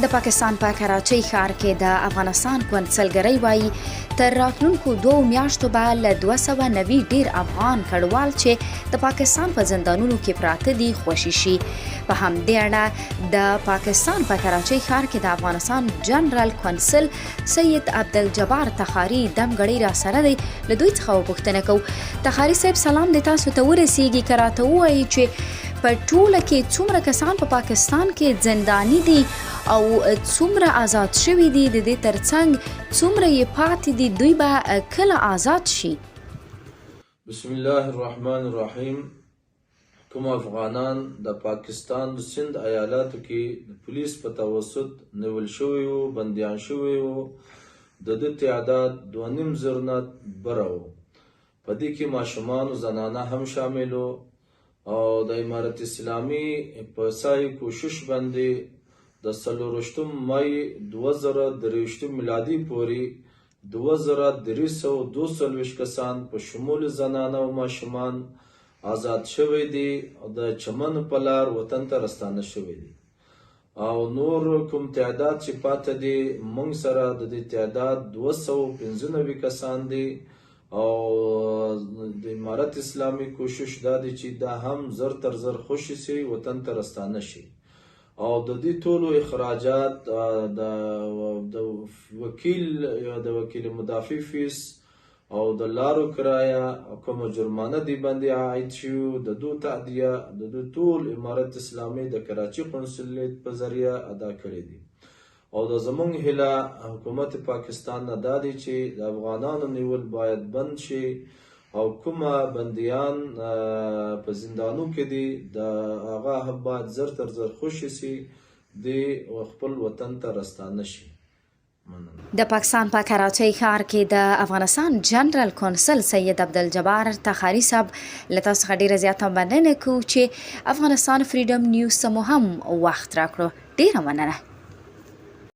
د پاکستان په کراچۍ ښار کې د افغانستان کونسلګرۍ وایي تر راتلونکو 2 میاشتو به له 290 ډیر افغان کډوال چې د پاکستان په زندانونو کې پراته دي خوشي شي. په همدې اړه د پاکستان په کراچۍ ښار کې د افغانستان جنرال کونسل سید عبدالجبار تخاري دمګړی را سره دی. له دوی څخه وپوښتنه کوو تخاري صاحب سلام د تاسو ته ورسیږي که راته ووایي چې په ټوله کې څومره کسان په پاکستان کې زنداني دي او څومره آزاد شوي دي، د دې ترڅنګ څومره یې پاتې دي، دوی به کله آزاد شي؟ بسم الله الرحمن الرحیم. کوم افغانان د پاکستان د سند ایالاتو کې د پولیس په توسط نیول شوي وو، بندیان شوي وو، د دې تعداد 2.5 زره نه بره وو. په دې کې ماشومان او زنانه هم شامل وو او د امارت اسلامي په سعی کوشش باندې د 24 مای 2023 میلادي پورې 2322 کسان په شمول زنانه او ماشومان آزاد شوي دي او د چمن په لار وطن ته راستانه شوي دي. او نور کوم تعداد چې پاته دي موږ سره د دې تعداد 295 کسان دي او د امارت اسلامي کوشش دا دی چې دا هم زر تر زر خوشي سي وطن ته راستانه شي او د دې ټولو اخراجات د وکیل مدافع فیس او د لارو کرایه کومه جرمانه دی باندې عاید شو د دو تعدیه د دو ټول امارت اسلامي د کراچي قونسلیت په ذریعه ادا کړی دي. او د زمونږ هیله حکومت پاکستان نه دا دی چې د افغانانو نیول باید بند شي او کومه بندیان په زندانو کې دي د هغه باید زر تر زر خوشي سي دی او خپل وطن ته راستانه شي. د پاکستان په کراچۍ ښار کې د افغانستان جنرال کونسل سید عبدالجبار تخاري صاحب له تاسو څخه ډیره زیاته مننه کوو چې افغانستان فریډم نیوز ته مو هم وخت راکړو. ډیره مننه.